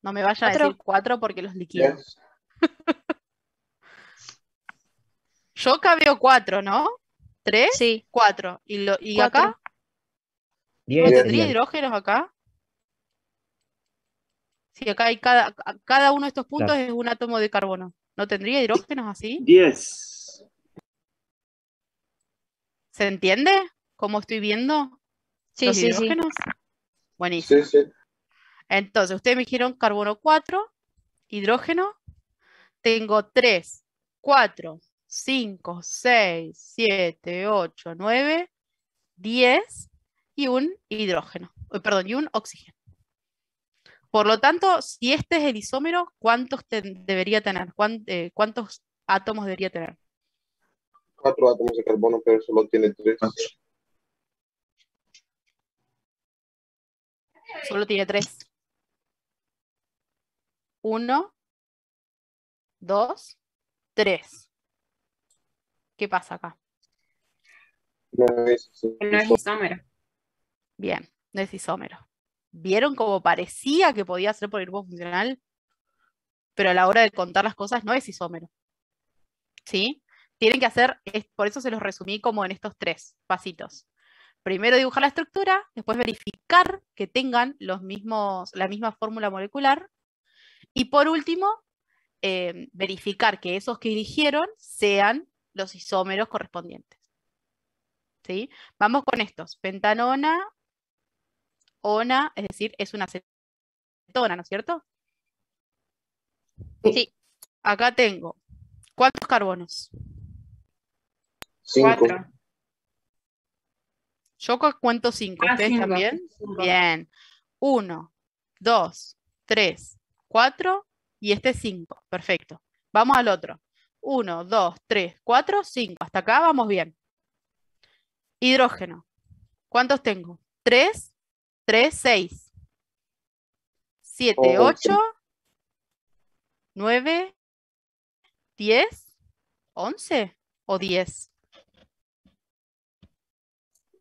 No me vayan a decir 4 porque los liquido. Yes. Yo acá veo 4, ¿no? 3, Sí. 4. ¿Y 4. acá? ¿No 10. tendría hidrógenos acá? Sí, acá hay cada uno de estos puntos Claro. es un átomo de carbono. ¿No tendría hidrógenos así? 10. ¿Se entiende cómo estoy viendo Sí, los sí, sí. hidrógenos? Buenísimo. Sí, sí. Entonces, ustedes me dijeron carbono 4, hidrógeno. Tengo 3, 4, 5, 6, 7, 8, 9, 10 y un hidrógeno. Perdón, y un oxígeno. Por lo tanto, si este es el isómero, ¿cuántos debería tener? ¿Cuántos átomos debería tener? 4 átomos de carbono, pero solo tiene 3. Solo tiene 3. 1, 2, 3. ¿Qué pasa acá? No es No es isómero. Bien, no es isómero. ¿Vieron cómo parecía que podía ser por el grupo funcional? Pero a la hora de contar las cosas no es isómero. ¿Sí? Tienen que hacer, por eso se los resumí como en estos 3 pasitos. Primero dibujar la estructura, después verificar que tengan la misma fórmula molecular y por último, verificar que esos que eligieron sean los isómeros correspondientes. ¿Sí? Vamos con estos. Pentanona, ona, es decir, es una acetona, ¿no es cierto? Sí. Acá tengo, ¿cuántos carbonos? 5. 4. Yo cuento 5, ¿ustedes 5. también? Bien. 1, 2, 3, 4 y este 5. Perfecto. Vamos al otro. 1, 2, 3, 4, 5. Hasta acá vamos bien. Hidrógeno. ¿Cuántos tengo? 3, 3, 6. 7, 8, 9, 10, 11 o 10.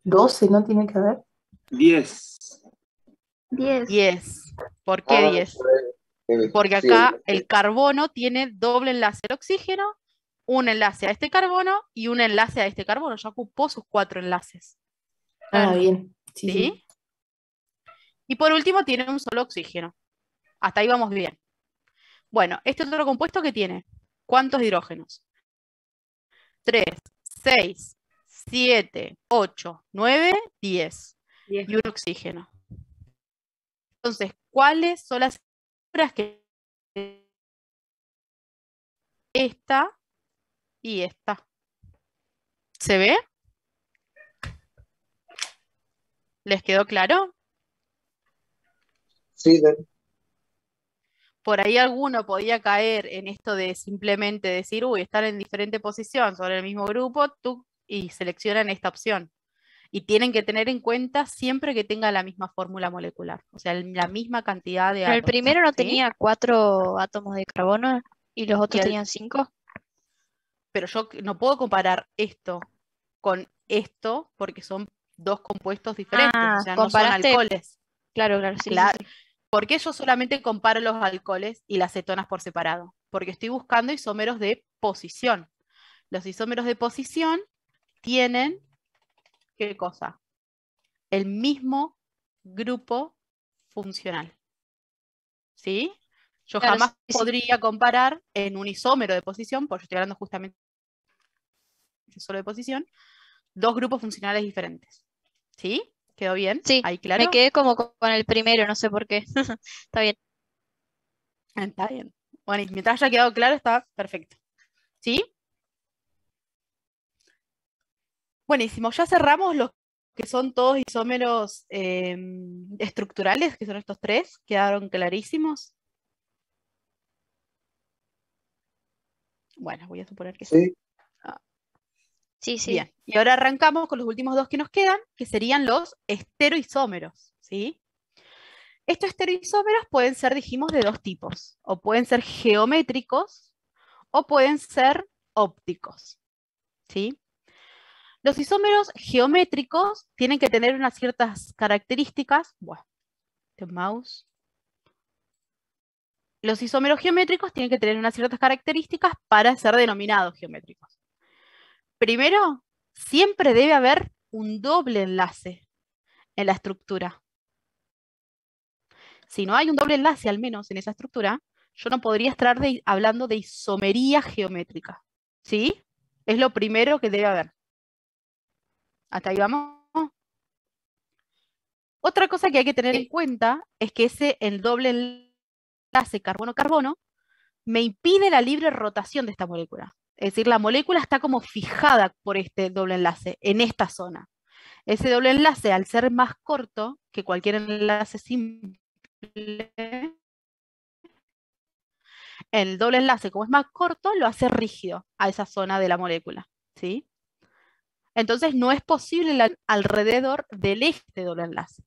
12 no tiene que haber. 10. 10. 10. ¿Por qué 10? Porque acá el carbono tiene doble enlace al oxígeno, un enlace a este carbono y un enlace a este carbono. Ya ocupó sus 4 enlaces. Ah, bien. Sí, ¿Sí? sí. Y por último tiene un solo oxígeno. Hasta ahí vamos bien. Bueno, este otro compuesto que tiene, ¿cuántos hidrógenos? 3, 6, 7, 8, 9, 10. 10. Y un oxígeno. Entonces, ¿cuáles son las figuras que esta y esta? ¿Se ve? ¿Les quedó claro? Sí, Por ahí alguno podía caer en esto de simplemente decir, uy, están en diferente posición sobre el mismo grupo, y seleccionan esta opción. Y tienen que tener en cuenta siempre que tenga la misma fórmula molecular, o sea, la misma cantidad de Pero el átomos. primero no ¿sí? tenía 4 átomos de carbono y los otros Y tenían 5. Pero yo no puedo comparar esto con esto porque son 2 compuestos diferentes, o sea, no son comparaste. alcoholes. Claro, claro, sí, Claro. sí, sí. ¿Por qué yo solamente comparo los alcoholes y las cetonas por separado? Porque estoy buscando isómeros de posición. Los isómeros de posición tienen, ¿qué cosa? El mismo grupo funcional. ¿Sí? Yo Claro, jamás sí, sí. podría comparar en un isómero de posición, porque yo estoy hablando justamente solo de posición, 2 grupos funcionales diferentes. ¿Sí? ¿Quedó bien? Sí, ¿Ahí claro? me quedé como con el primero, no sé por qué. Está bien. Está bien. Bueno, y mientras haya quedado claro, está perfecto. ¿Sí? Buenísimo. Ya cerramos los que son todos isómeros estructurales, que son estos 3. ¿Quedaron clarísimos? Bueno, voy a suponer que sí. sí. Sí, sí. Bien. Y ahora arrancamos con los últimos 2 que nos quedan, que serían los estereoisómeros. ¿Sí? Estos estereoisómeros pueden ser, dijimos, de 2 tipos. O pueden ser geométricos o pueden ser ópticos. ¿Sí? Los isómeros geométricos tienen que tener unas ciertas características. Bueno, este mouse. los isómeros geométricos tienen que tener unas ciertas características para ser denominados geométricos. Primero, siempre debe haber un doble enlace en la estructura. Si no hay un doble enlace, al menos en esa estructura, yo no podría estar hablando de isomería geométrica. ¿Sí? Es lo primero que debe haber. ¿Hasta ahí vamos? Otra cosa que hay que tener en cuenta es que el doble enlace carbono-carbono me impide la libre rotación de esta molécula. Es decir, la molécula está como fijada por este doble enlace en esta zona. Ese doble enlace, al ser más corto que cualquier enlace simple, el doble enlace, como es más corto, lo hace rígido a esa zona de la molécula, ¿sí? Entonces no es posible alrededor del eje de doble enlace.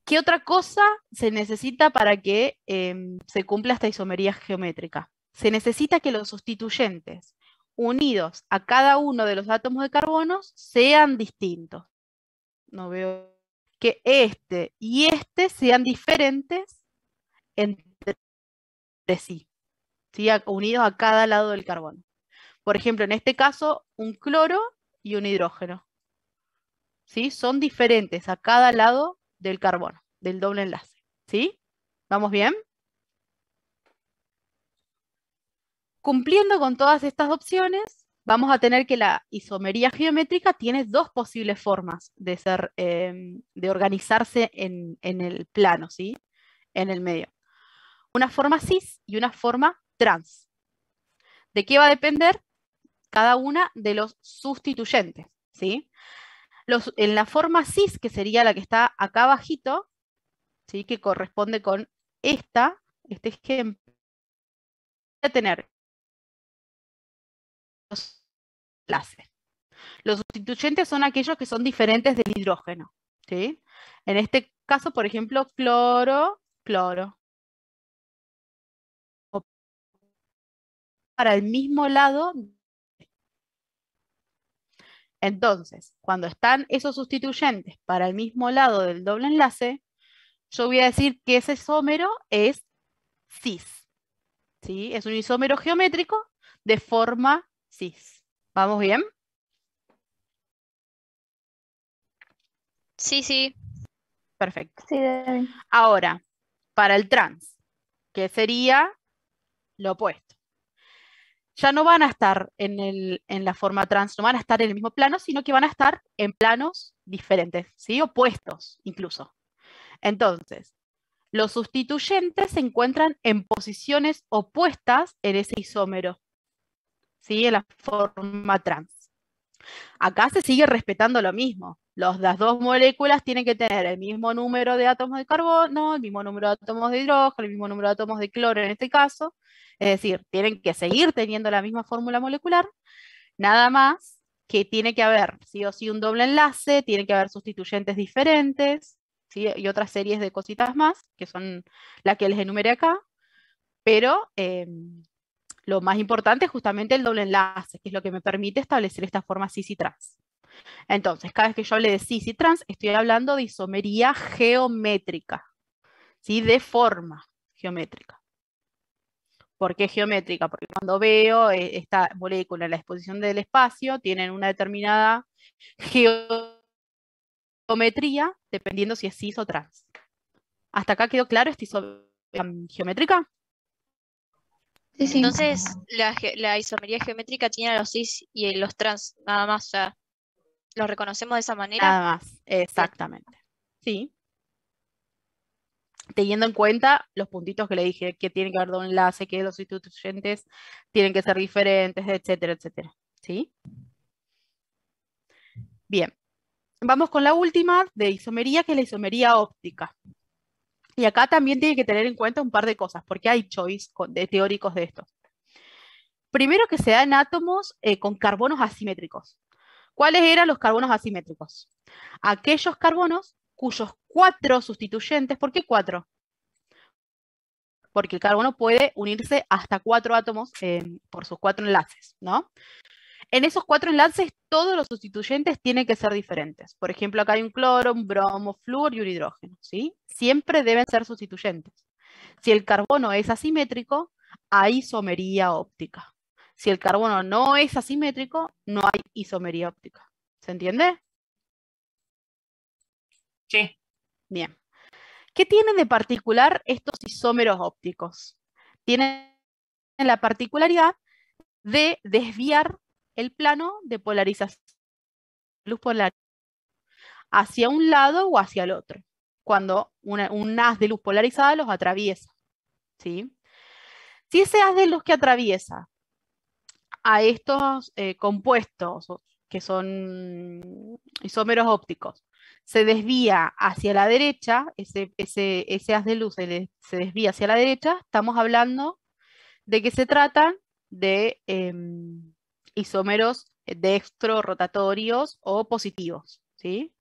¿Qué otra cosa se necesita para que se cumpla esta isomería geométrica? Se necesita que los sustituyentes unidos a cada uno de los átomos de carbono sean distintos. No veo que este y este sean diferentes entre sí, ¿sí? Unidos a cada lado del carbono. Por ejemplo, en este caso, un cloro y un hidrógeno, ¿sí? Son diferentes a cada lado del carbono, del doble enlace, ¿sí? ¿Vamos bien? Cumpliendo con todas estas opciones, vamos a tener que la isomería geométrica tiene dos posibles formas de ser, de organizarse en el plano, ¿sí? En el medio. Una forma cis y una forma trans. ¿De qué va a depender? Cada una de los sustituyentes, ¿sí? En la forma cis, que sería la que está acá abajito, ¿sí? Que corresponde con este ejemplo, voy a tener los enlaces. Los sustituyentes son aquellos que son diferentes del hidrógeno, ¿sí? En este caso, por ejemplo, cloro, cloro. O para el mismo lado. Entonces, cuando están esos sustituyentes para el mismo lado del doble enlace, yo voy a decir que ese isómero es cis, ¿sí? Es un isómero geométrico de forma cis. ¿Vamos bien? Sí, sí. Perfecto. Sí, Debbie. Ahora, para el trans, que sería lo opuesto. Ya no van a estar en la forma trans, no van a estar en el mismo plano, sino que van a estar en planos diferentes, ¿sí? Opuestos incluso. Entonces, los sustituyentes se encuentran en posiciones opuestas en ese isómero, ¿sí? En la forma trans. Acá se sigue respetando lo mismo. Las dos moléculas tienen que tener el mismo número de átomos de carbono, el mismo número de átomos de hidrógeno, el mismo número de átomos de cloro en este caso. Es decir, tienen que seguir teniendo la misma fórmula molecular, nada más que tiene que haber sí o sí un doble enlace, tiene que haber sustituyentes diferentes, ¿sí? Y otras series de cositas más, que son las que les enumeré acá, pero lo más importante es justamente el doble enlace, que es lo que me permite establecer esta forma cis y trans. Entonces, cada vez que yo hable de cis y trans, estoy hablando de isomería geométrica, ¿sí? De forma geométrica. ¿Por qué geométrica? Porque cuando veo esta molécula en la exposición del espacio, tienen una determinada geometría, dependiendo si es cis o trans. ¿Hasta acá quedó claro esta geométrica? Sí, sí. Entonces, la isomería geométrica tiene a los cis y los trans, nada más, o sea, los reconocemos de esa manera. Nada más, exactamente. Sí. Teniendo en cuenta los puntitos que le dije, que tienen que haber doble enlace, que los sustituyentes tienen que ser diferentes, etcétera, etcétera. ¿Sí? Bien. Vamos con la última de isomería, que es la isomería óptica. Y acá también tiene que tener en cuenta un par de cosas, porque hay choice teóricos de esto. Primero, que se dan átomos con carbonos asimétricos. ¿Cuáles eran los carbonos asimétricos? Aquellos carbonos cuyos 4 sustituyentes, ¿por qué 4? Porque el carbono puede unirse hasta 4 átomos por sus 4 enlaces, ¿no? En esos 4 enlaces, todos los sustituyentes tienen que ser diferentes. Por ejemplo, acá hay un cloro, un bromo, flúor y un hidrógeno, ¿sí? Siempre deben ser sustituyentes. Si el carbono es asimétrico, hay isomería óptica. Si el carbono no es asimétrico, no hay isomería óptica. ¿Se entiende? Sí. Bien. ¿Qué tienen de particular estos isómeros ópticos? Tienen la particularidad de desviar el plano de polarización de luz polar hacia un lado o hacia el otro, cuando un haz de luz polarizada los atraviesa. ¿Sí? Si ese haz de luz que atraviesa a estos compuestos que son isómeros ópticos se desvía hacia la derecha, ese haz de luz se desvía hacia la derecha, estamos hablando de que se tratan de isómeros dextro-rotatorios o positivos, ¿sí?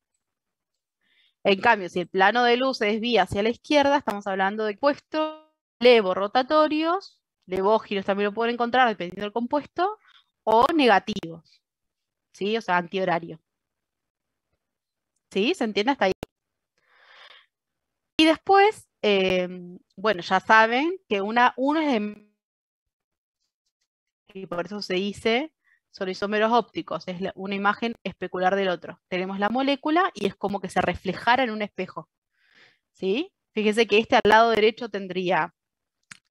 En cambio, si el plano de luz se desvía hacia la izquierda, estamos hablando de compuestos levo-rotatorios, levógiros también lo pueden encontrar dependiendo del compuesto, o negativos, ¿sí? O sea, antihorario. ¿Sí? ¿Se entiende hasta ahí? Y después, bueno, ya saben que uno es y por eso se dice, son isómeros ópticos, es una imagen especular del otro. Tenemos la molécula y es como que se reflejara en un espejo. ¿Sí? Fíjense que al lado derecho tendría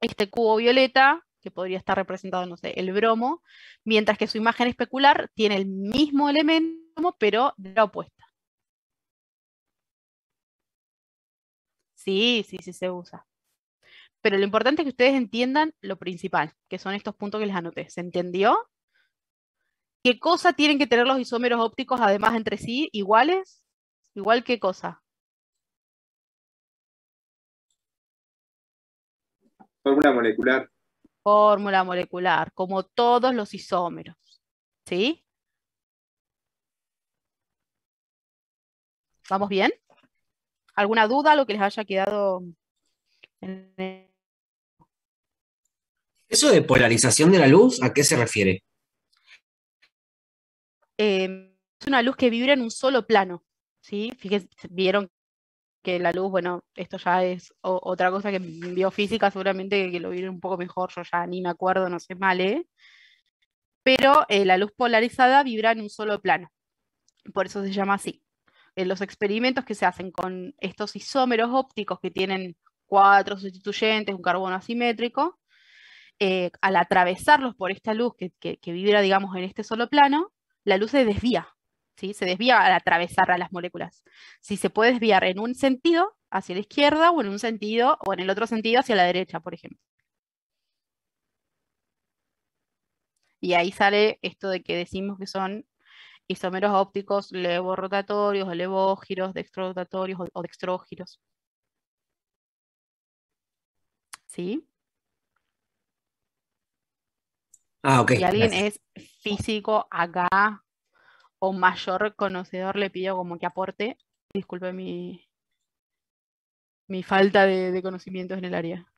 este cubo violeta, que podría estar representado, no sé, el bromo, mientras que su imagen especular tiene el mismo elemento, pero de la opuesta. Sí, sí, sí se usa. Pero lo importante es que ustedes entiendan lo principal, que son estos puntos que les anoté. ¿Se entendió? ¿Qué cosa tienen que tener los isómeros ópticos además entre sí iguales? ¿Igual qué cosa? Fórmula molecular. Fórmula molecular, como todos los isómeros. ¿Sí? ¿Vamos bien? ¿Alguna duda, lo que les haya quedado en ¿Eso de polarización de la luz, a qué se refiere? es una luz que vibra en un solo plano, ¿sí? Fíjense, vieron que la luz, bueno, esto ya es otra cosa que en biofísica seguramente que lo vieron un poco mejor, yo ya ni me acuerdo, no sé mal, ¿eh? Pero la luz polarizada vibra en un solo plano, por eso se llama así. En los experimentos que se hacen con estos isómeros ópticos que tienen 4 sustituyentes, un carbono asimétrico, al atravesarlos por esta luz que vibra, digamos, en este solo plano, la luz se desvía, ¿sí? Se desvía al atravesar a las moléculas. Si se puede desviar en un sentido hacia la izquierda o en un sentido, o en el otro sentido hacia la derecha, por ejemplo. Y ahí sale esto de que decimos que son isómeros ópticos levorrotatorios o levógiros, dextrorotatorios o dextrógiros. ¿Sí? Ah, ok. Si alguien Gracias. es físico acá o mayor conocedor, le pido como que aporte. Disculpe mi falta de conocimientos en el área.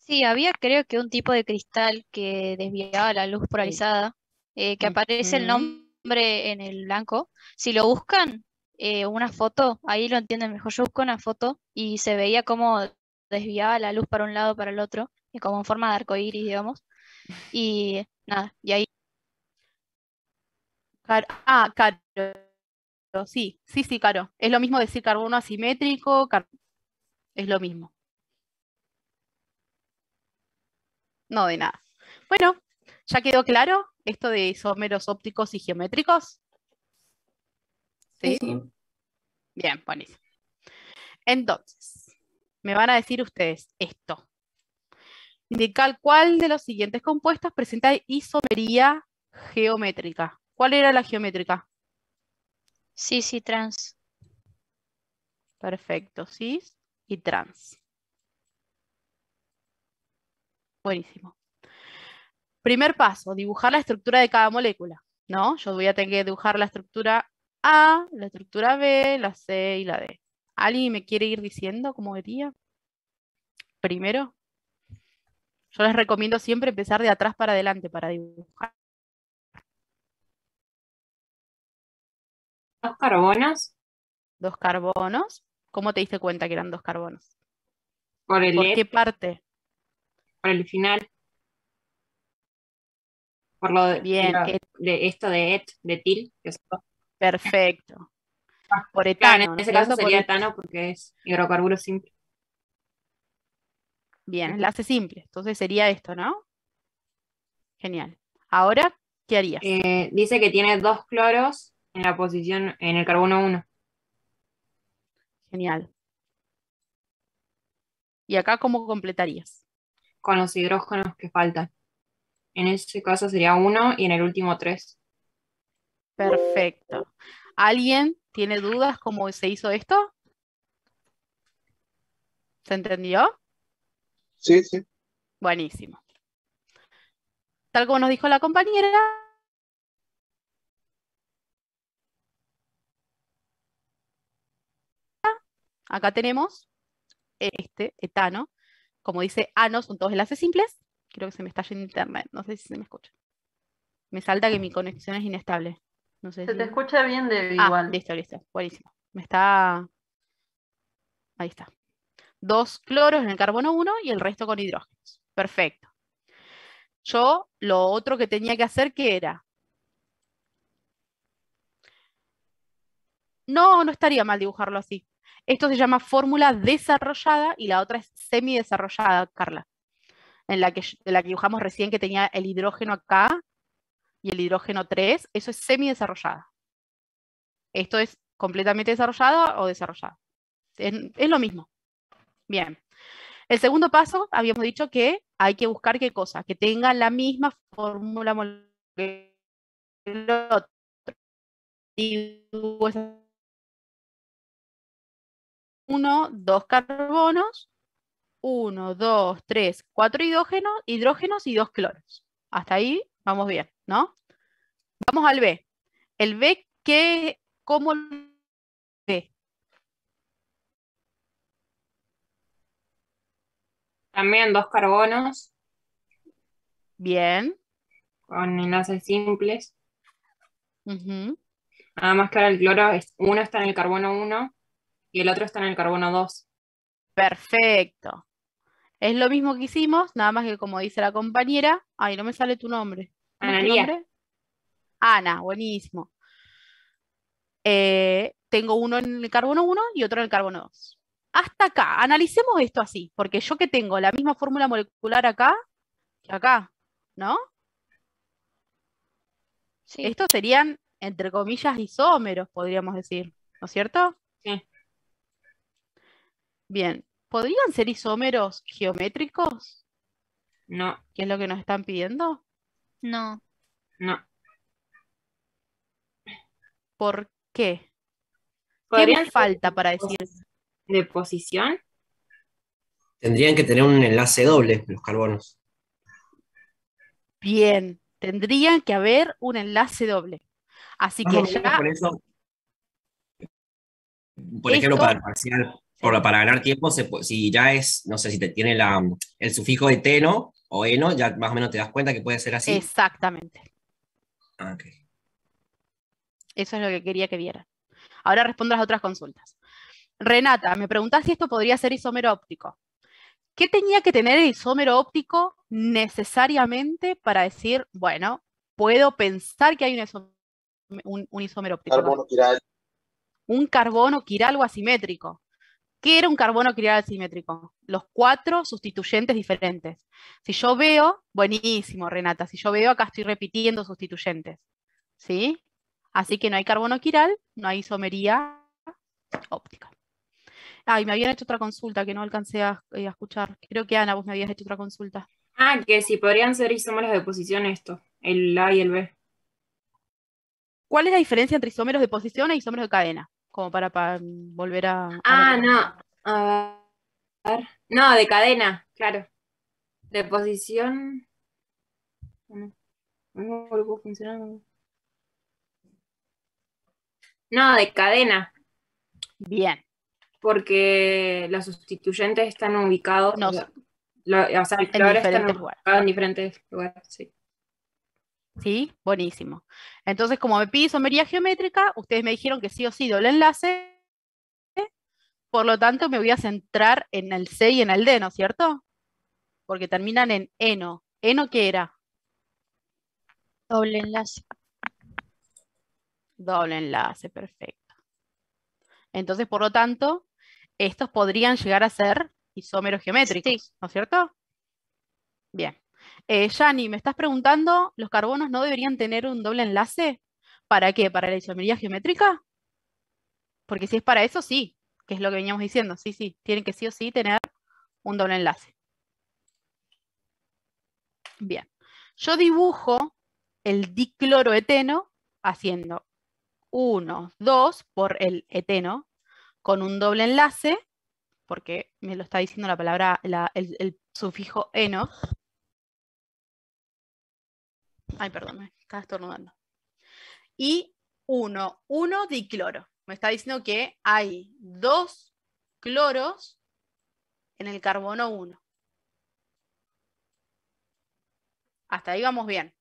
Sí, había creo que un tipo de cristal que desviaba la luz polarizada, que aparece el Ujú. nombre en el blanco. Si lo buscan, una foto, ahí lo entienden mejor. Yo busco una foto y se veía cómo desviaba la luz para un lado, para el otro, como en forma de arcoíris, digamos. Y nada, y ahí Caro. Sí, sí, sí, Caro. Es lo mismo decir carbono asimétrico, es lo mismo. No, de nada. Bueno, ¿ya quedó claro esto de isómeros ópticos y geométricos? Sí, ¿Sí? sí. Bien, buenísimo. Entonces, me van a decir ustedes esto. Indicar cuál de los siguientes compuestos presenta isomería geométrica. ¿Cuál era la geométrica? sí, sí, trans. Perfecto, cis y trans. Buenísimo. Primer paso, dibujar la estructura de cada molécula, ¿no? Yo voy a tener que dibujar la estructura A, la estructura B, la C y la D. ¿Alguien me quiere ir diciendo cómo vería? Primero, yo les recomiendo siempre empezar de atrás para adelante para dibujar. 2 carbonos, 2 carbonos, ¿Cómo te diste cuenta que eran 2 carbonos? Por el ¿Por et, qué parte? por el final, por lo Bien, de esto de et, de til, que es perfecto. Por claro, etano, en ¿no es ese caso cierto? sería etano porque es hidrocarburo simple. Bien, enlace simple. Entonces sería esto, ¿no? Genial. Ahora, ¿qué harías? Dice que tiene 2 cloros en la posición, en el carbono 1. Genial. ¿Y acá cómo completarías? Con los hidrógenos que faltan. En ese caso sería 1 y en el último 3. Perfecto. ¿Alguien tiene dudas cómo se hizo esto? ¿Se entendió? Sí, sí. Buenísimo. Tal como nos dijo la compañera, acá tenemos este etano. Como dice ano, son todos enlaces simples. Creo que se me está yendo internet. No sé si se me escucha. Me salta que mi conexión es inestable. No sé Se si... te escucha bien, Debbie, Ah, igual. listo, listo. Buenísimo. Me está... Ahí está. 2 cloros en el carbono 1 y el resto con hidrógenos. Perfecto. Yo lo otro que tenía que hacer, ¿qué era? No, no estaría mal dibujarlo así. Esto se llama fórmula desarrollada y la otra es semidesarrollada, Carla. De la que dibujamos recién que tenía el hidrógeno acá y el hidrógeno 3. Eso es semidesarrollada. Esto es completamente desarrollada o desarrollada. Es lo mismo. Bien. El segundo paso, habíamos dicho que hay que buscar qué cosa, que tenga la misma fórmula molecular que el otro. Digo, es 1, 2 carbonos, 1, 2, 3, 4 hidrógenos y 2 cloros. Hasta ahí vamos bien, ¿no? Vamos al B. El B, ¿cómo lo ve? También 2 carbonos Bien. con enlaces simples. Ujú. Nada más que ahora el cloro, uno está en el carbono 1 y el otro está en el carbono 2. Perfecto. Es lo mismo que hicimos, nada más que como dice la compañera. Ay, no me sale tu nombre. ¿Cómo es tu Analía. nombre? Ana, buenísimo. Tengo uno en el carbono 1 y otro en el carbono 2. Hasta acá, analicemos esto así, porque yo que tengo la misma fórmula molecular acá que acá, ¿no? Sí. Estos serían, entre comillas, isómeros, podríamos decir, ¿no es cierto? Sí. Bien, ¿podrían ser isómeros geométricos? No, ¿Qué es lo que nos están pidiendo? No. no. ¿Por qué? ¿Qué me ¿Podrían ser falta para decir? de posición? Tendrían que tener un enlace doble los carbonos. Bien, tendrían que haber un enlace doble. Así Más o que menos ya por eso, por ejemplo, para esto, el parcial, sí, para ganar tiempo, si ya es, no sé, si te tiene el sufijo de teno o eno, ya más o menos te das cuenta que puede ser así. exactamente. Ah, ok. Eso es lo que quería que vieran. Ahora respondo a las otras consultas. Renata, me preguntás si esto podría ser isómero óptico. ¿Qué tenía que tener el isómero óptico necesariamente para decir, bueno, puedo pensar que hay un isómero óptico acá? Carbono quiral. Un carbono quiral o asimétrico. ¿Qué era un carbono quiral asimétrico? Los 4 sustituyentes diferentes. Si yo veo, buenísimo, Renata, si yo veo, acá estoy repitiendo sustituyentes. ¿Sí? Así que no hay carbono quiral, no hay isomería óptica. Ay, me habían hecho otra consulta que no alcancé a escuchar. Creo que Ana, vos me habías hecho otra consulta. Ah, que si podrían ser isómeros de posición esto, el A y el B. ¿Cuál es la diferencia entre isómeros de posición e isómeros de cadena? Como para volver a Ah, ver. no. A ver. No, de cadena, claro. De posición. No, mismo grupo funcionando. No, de cadena, Bien. porque los sustituyentes están ubicados, No, o sea, el en cloro está diferentes lugares. ubicado en diferentes lugares, sí. ¿Sí? Buenísimo. Entonces, como me pide isomería geométrica, ustedes me dijeron que sí o sí doble enlace Por lo tanto, me voy a centrar en el C y en el D, ¿no es cierto? Porque terminan en eno. ¿Eno qué era? Doble enlace. Doble enlace, perfecto. Entonces, por lo tanto, estos podrían llegar a ser isómeros geométricos, Sí. ¿no es cierto? Bien. Yani, me estás preguntando, ¿los carbonos no deberían tener un doble enlace? ¿Para qué? ¿Para la isomería geométrica? Porque si es para eso, sí, que es lo que veníamos diciendo. Sí, sí, tienen que sí o sí tener un doble enlace. Bien. Yo dibujo el dicloroeteno haciendo 1, 2 por el eteno con un doble enlace, porque me lo está diciendo la palabra, el sufijo eno. Ay, perdón, me estaba estornudando. Y 1 dicloro. Me está diciendo que hay 2 cloros en el carbono 1. Hasta ahí vamos bien.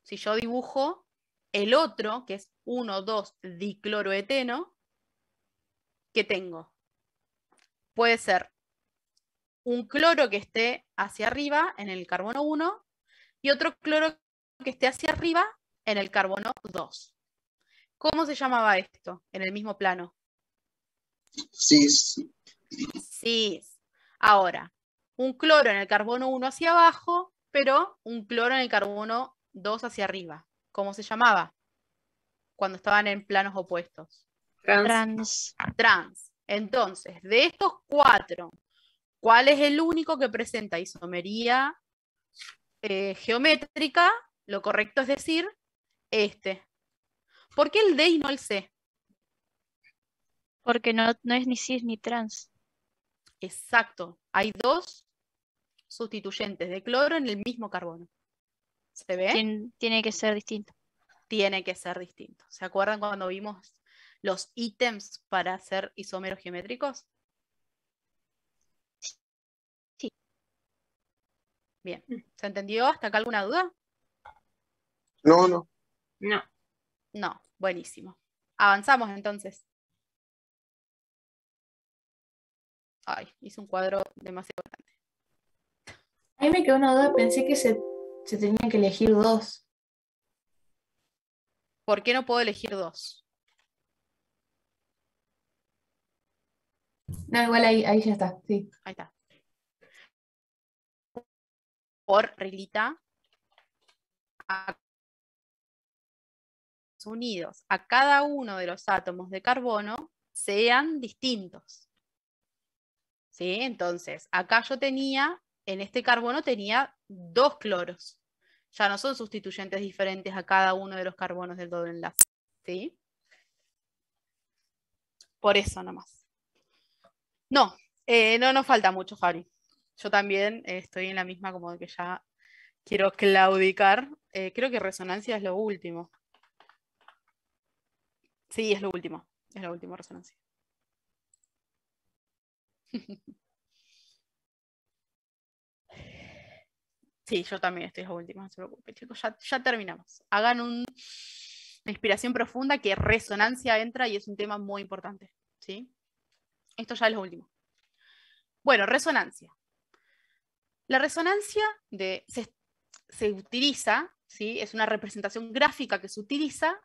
Si yo dibujo el otro, que es 1, 2 dicloroeteno, ¿qué tengo? Puede ser un cloro que esté hacia arriba en el carbono 1 y otro cloro que esté hacia arriba en el carbono 2. ¿Cómo se llamaba esto en el mismo plano? Cis. Cis. Ahora, un cloro en el carbono 1 hacia abajo, pero un cloro en el carbono 2 hacia arriba. ¿Cómo se llamaba? Cuando estaban en planos opuestos. Trans. Trans. Entonces, de estos 4, ¿cuál es el único que presenta isomería geométrica? Lo correcto es decir, este. ¿Por qué el D y no el C? Porque no es ni cis ni trans. Exacto. Hay 2 sustituyentes de cloro en el mismo carbono. ¿Se ve? Tiene que ser distinto. Tiene que ser distinto. ¿Se acuerdan cuando vimos los ítems para hacer isómeros geométricos? Sí. Bien. ¿Se entendió? ¿Hasta acá alguna duda? No, no. No. No. Buenísimo. Avanzamos entonces. Ay, hice un cuadro demasiado grande. A mí me quedó una duda, pensé que se tenían que elegir 2. ¿Por qué no puedo elegir 2? No, igual ahí ya está, sí. Ahí está. Por reglita unidos a cada uno de los átomos de carbono sean distintos. ¿Sí? Entonces, acá yo tenía, en este carbono tenía 2 cloros. Ya no son sustituyentes diferentes a cada uno de los carbonos del doble enlace. ¿Sí? Por eso nomás. No, no nos falta mucho, Fabri. Yo también estoy en la misma, como de que ya quiero claudicar. Creo que resonancia es lo último. Sí, es lo último. Es la última resonancia. Sí, yo también estoy a última, no se preocupen, chicos. Ya terminamos. Hagan una inspiración profunda, que resonancia entra y es un tema muy importante. ¿Sí? Esto ya es lo último. Bueno, resonancia. La resonancia se utiliza, ¿sí? Es una representación gráfica que se utiliza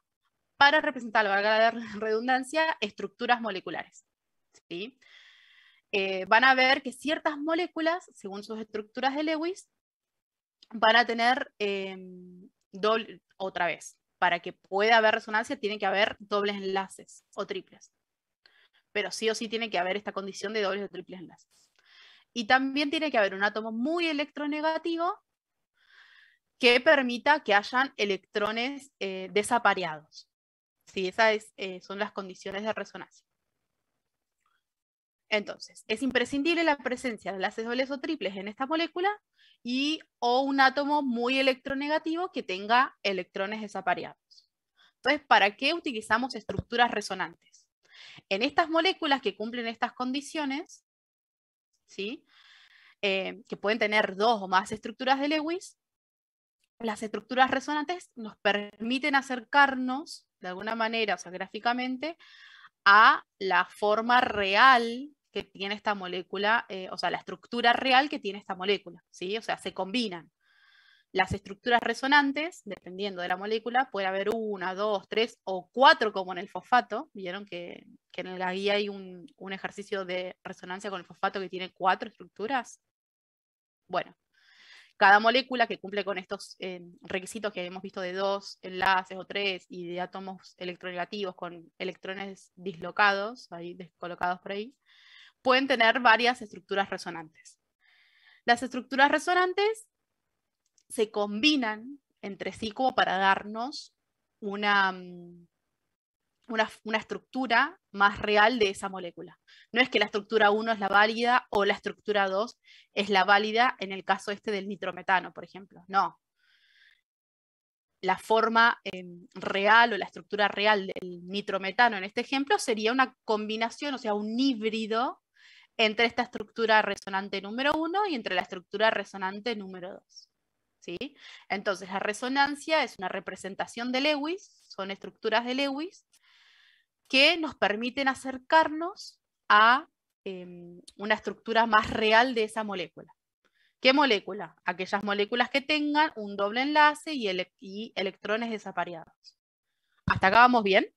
para representar, valga la redundancia, estructuras moleculares. ¿Sí? Van a ver que ciertas moléculas, según sus estructuras de Lewis, van a tener otra vez. Para que pueda haber resonancia, tiene que haber dobles enlaces o triples. Pero sí o sí tiene que haber esta condición de dobles o triples enlaces. Y también tiene que haber un átomo muy electronegativo que permita que hayan electrones desapareados. Sí, esas son las condiciones de resonancia. Entonces, es imprescindible la presencia de enlaces dobles o triples en esta molécula o un átomo muy electronegativo que tenga electrones desapareados. Entonces, ¿para qué utilizamos estructuras resonantes? En estas moléculas que cumplen estas condiciones, ¿sí? Que pueden tener 2 o más estructuras de Lewis, las estructuras resonantes nos permiten acercarnos, de alguna manera, o sea, gráficamente, a la forma real que tiene esta molécula, o sea, la estructura real que tiene esta molécula, ¿sí? O sea, se combinan. Las estructuras resonantes, dependiendo de la molécula, puede haber 1, 2, 3 o 4 como en el fosfato. Vieron que en la guía hay un ejercicio de resonancia con el fosfato que tiene 4 estructuras. Bueno, cada molécula que cumple con estos requisitos que hemos visto de 2 enlaces o 3 y de átomos electronegativos con electrones dislocados, ahí descolocados por ahí, pueden tener varias estructuras resonantes. Las estructuras resonantes se combinan entre sí como para darnos una estructura más real de esa molécula. No es que la estructura 1 es la válida o la estructura 2 es la válida en el caso este del nitrometano, por ejemplo. No. La forma real o la estructura real del nitrometano en este ejemplo sería una combinación, o sea, un híbrido entre esta estructura resonante número 1 y entre la estructura resonante número 2. ¿Sí? Entonces, la resonancia es una representación de Lewis, son estructuras de Lewis, que nos permiten acercarnos a una estructura más real de esa molécula. ¿Qué molécula? Aquellas moléculas que tengan un doble enlace y electrones desapareados. ¿Hasta acá vamos bien?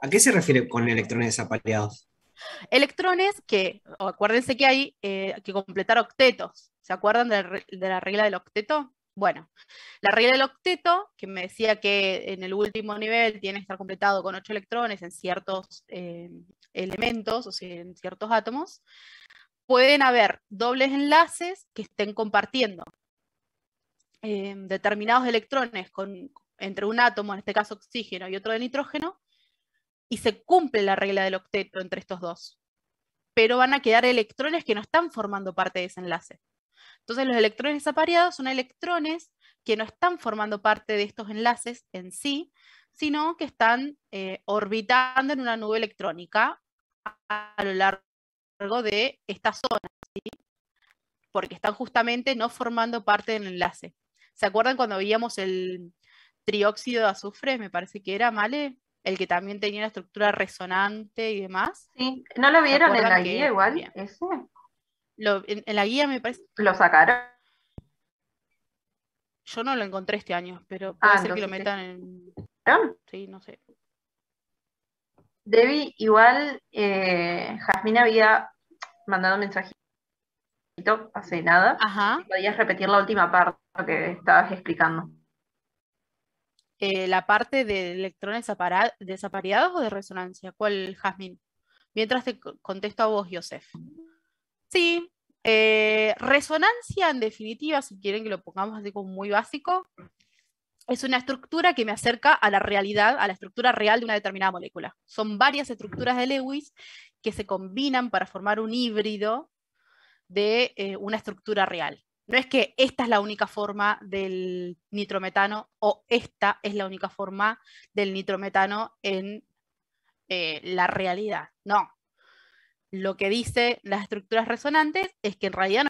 ¿A qué se refiere con electrones desapareados? Electrones que, acuérdense que hay que completar octetos. ¿Se acuerdan de la regla del octeto? Bueno, la regla del octeto, que me decía que en el último nivel tiene que estar completado con 8 electrones en ciertos elementos, o sea, en ciertos átomos, pueden haber dobles enlaces que estén compartiendo determinados electrones entre un átomo, en este caso oxígeno, y otro de nitrógeno, y se cumple la regla del octeto entre estos dos. Pero van a quedar electrones que no están formando parte de ese enlace. Entonces los electrones desapareados son electrones que no están formando parte de estos enlaces en sí, sino que están orbitando en una nube electrónica a lo largo de esta zona, ¿sí? Porque están justamente no formando parte del enlace. ¿Se acuerdan cuando veíamos el trióxido de azufre? Me parece que era, ¿vale? El que también tenía una estructura resonante y demás. Sí, ¿no lo ¿Se vieron en acuerdan la que- guía igual? bien. Ese. En la guía me parece, ¿Lo sacaron? yo no lo encontré este año, pero puede ser que lo entonces metan en... ¿sacaron? Sí, no sé. Debbie, igual Jazmín había mandado un mensajito hace nada. Ajá. Si podías repetir la última parte que estabas explicando. La parte de electrones desapareados o de resonancia. ¿Cuál, Jazmín? Mientras te contesto a vos, Joseph. Sí, resonancia en definitiva, si quieren que lo pongamos así como muy básico, es una estructura que me acerca a la realidad, a la estructura real de una determinada molécula. Son varias estructuras de Lewis que se combinan para formar un híbrido de una estructura real. No es que esta es la única forma del nitrometano o esta es la única forma del nitrometano en la realidad. No. Lo que dice las estructuras resonantes es que en realidad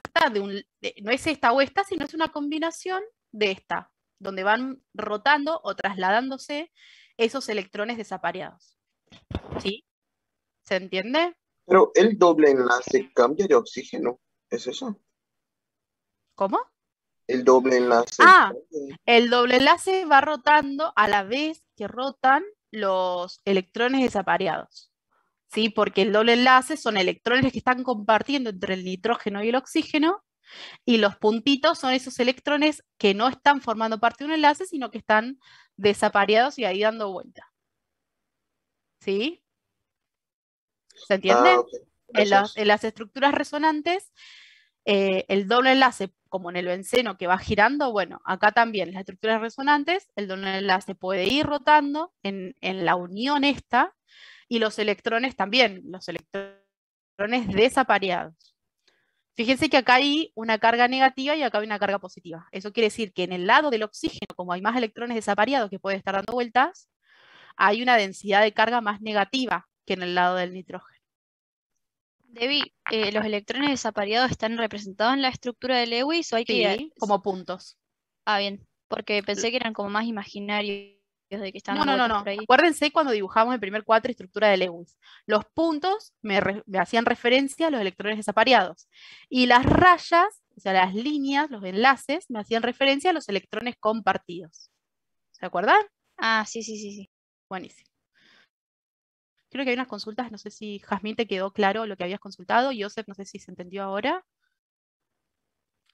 no es esta o esta, sino es una combinación de esta, donde van rotando o trasladándose esos electrones desapareados. ¿Sí? ¿Se entiende? Pero el doble enlace cambia de oxígeno. ¿Es eso? ¿Cómo? El doble enlace. Ah, el doble enlace va rotando a la vez que rotan los electrones desapareados. ¿Sí? Porque el doble enlace son electrones que están compartiendo entre el nitrógeno y el oxígeno, y los puntitos son esos electrones que no están formando parte de un enlace, sino que están desapareados y ahí dando vuelta. ¿Sí? ¿Se entiende? Ok. En Gracias. las estructuras resonantes, el doble enlace, como en el benceno que va girando, bueno, acá también en las estructuras resonantes, el doble enlace puede ir rotando en la unión esta, y los electrones también, los electrones desapareados. Fíjense que acá hay una carga negativa y acá hay una carga positiva. Eso quiere decir que en el lado del oxígeno, como hay más electrones desapareados que pueden estar dando vueltas, hay una densidad de carga más negativa que en el lado del nitrógeno. Debbie, ¿los electrones desapareados están representados en la estructura de Lewis o hay que... Sí, como puntos. Ah, bien, porque pensé que eran como más imaginarios de que están No, las no, no, vueltas no. por ahí. Acuérdense cuando dibujamos el primer cuatro estructura de Lewis. Los puntos me hacían referencia a los electrones desapareados. Y las rayas, o sea, las líneas, los enlaces, me hacían referencia a los electrones compartidos. ¿Se acuerdan? Ah, sí, sí, sí, sí. Buenísimo. Creo que hay unas consultas, no sé si Jazmín te quedó claro lo que habías consultado. Joseph, no sé si se entendió ahora.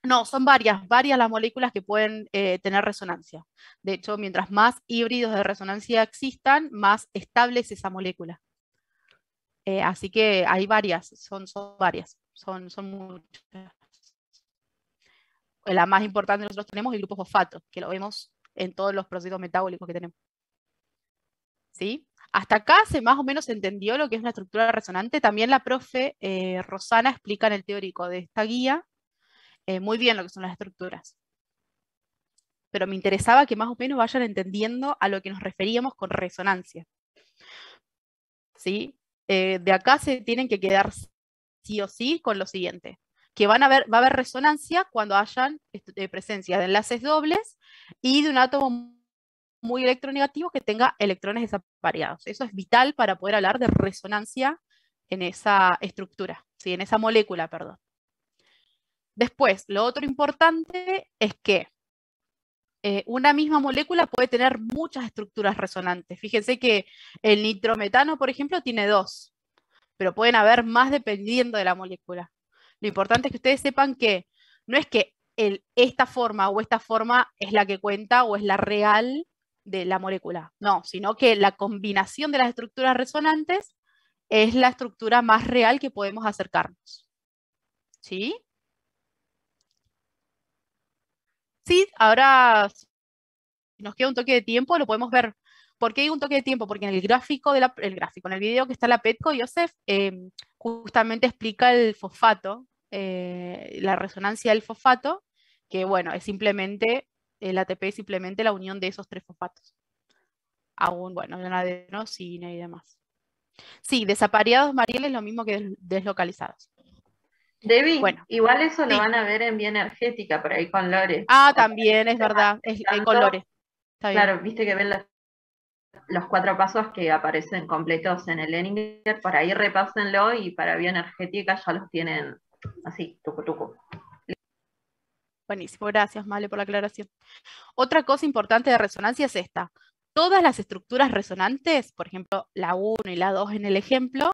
No, son varias las moléculas que pueden tener resonancia. De hecho, mientras más híbridos de resonancia existan, más estable es esa molécula. Así que hay varias, son varias, son muchas. La más importante nosotros tenemos el grupo fosfato, que lo vemos en todos los procesos metabólicos que tenemos. ¿Sí? Hasta acá se más o menos entendió lo que es una estructura resonante. También la profe Rosana explica en el teórico de esta guía muy bien lo que son las estructuras. Pero me interesaba que más o menos vayan entendiendo a lo que nos referíamos con resonancia. ¿Sí? De acá se tienen que quedar sí o sí con lo siguiente, que va a haber resonancia cuando hayan presencia de enlaces dobles y de un átomo muy electronegativo que tenga electrones desapareados. Eso es vital para poder hablar de resonancia en esa estructura, ¿sí? En esa molécula, perdón. Después, lo otro importante es que una misma molécula puede tener muchas estructuras resonantes. Fíjense que el nitrometano, por ejemplo, tiene 2, pero pueden haber más dependiendo de la molécula. Lo importante es que ustedes sepan que no es que esta forma o esta forma es la que cuenta o es la real de la molécula, no, sino que la combinación de las estructuras resonantes es la estructura más real que podemos acercarnos. ¿Sí? Sí, ahora nos queda un toque de tiempo, lo podemos ver. ¿Por qué hay un toque de tiempo? Porque en el gráfico, en el video que está la PETCO, Joseph, justamente explica el fosfato, la resonancia del fosfato, que bueno, es simplemente, el ATP es simplemente la unión de esos 3 fosfatos. Aún, bueno, la adenosina y demás. Sí, desapareados, Mariel, es lo mismo que deslocalizados. Debbie, Bueno, igual eso sí. lo van a ver en bioenergética, por ahí con Lore. Ah, también, es verdad, es con Lore. Está bien. Claro, viste que ven los 4 pasos que aparecen completos en el Leninger, por ahí repásenlo y para bioenergética ya los tienen así, tucu tucu. Buenísimo, gracias, Male, por la aclaración. Otra cosa importante de resonancia es esta. Todas las estructuras resonantes, por ejemplo, la 1 y la 2 en el ejemplo,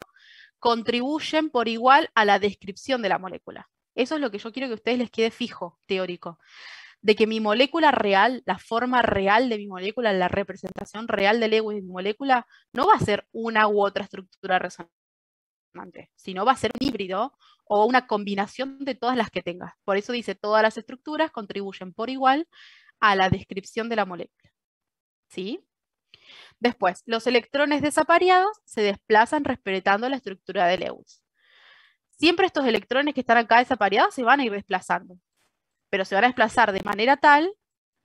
contribuyen por igual a la descripción de la molécula. Eso es lo que yo quiero que a ustedes les quede fijo, teórico. De que mi molécula real, la forma real de mi molécula, la representación real de Lewis de mi molécula, no va a ser una u otra estructura resonante, sino va a ser un híbrido o una combinación de todas las que tengas. Por eso dice, todas las estructuras contribuyen por igual a la descripción de la molécula. ¿Sí? Después, los electrones desapareados se desplazan respetando la estructura de Lewis. Siempre estos electrones que están acá desapareados se van a ir desplazando, pero se van a desplazar de manera tal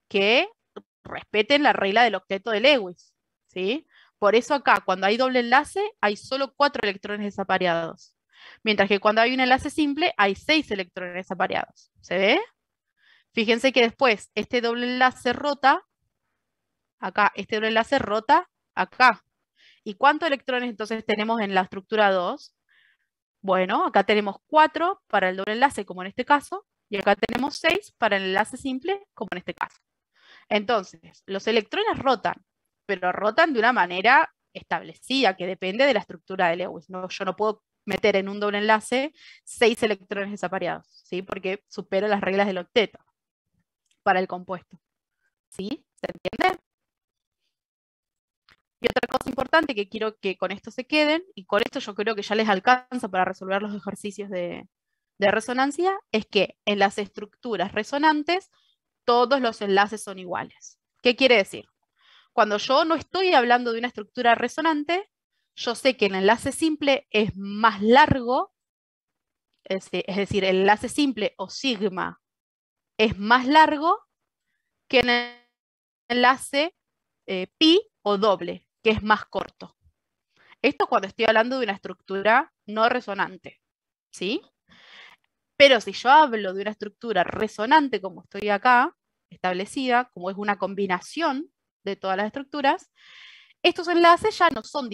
que respeten la regla del octeto de Lewis, ¿sí? Por eso acá, cuando hay doble enlace, hay solo 4 electrones desapareados, mientras que cuando hay un enlace simple, hay 6 electrones desapareados. ¿Se ve? Fíjense que después este doble enlace rota, acá, este doble enlace rota acá. ¿Y cuántos electrones entonces tenemos en la estructura 2? Bueno, acá tenemos 4 para el doble enlace, como en este caso, y acá tenemos 6 para el enlace simple, como en este caso. Entonces, los electrones rotan, pero rotan de una manera establecida, que depende de la estructura de Lewis. No, yo no puedo meter en un doble enlace 6 electrones desapareados, ¿sí? Porque supera las reglas del octeto para el compuesto. ¿Sí? ¿Se entiende? Y otra cosa importante que quiero que con esto se queden, y con esto yo creo que ya les alcanza para resolver los ejercicios de resonancia, es que en las estructuras resonantes todos los enlaces son iguales. ¿Qué quiere decir? Cuando yo no estoy hablando de una estructura resonante, yo sé que el enlace simple es más largo, es decir, el enlace simple o sigma es más largo que en el enlace pi o doble, que es más corto. Esto cuando estoy hablando de una estructura no resonante, ¿sí? Pero si yo hablo de una estructura resonante como estoy acá, establecida, como es una combinación de todas las estructuras, estos enlaces ya no son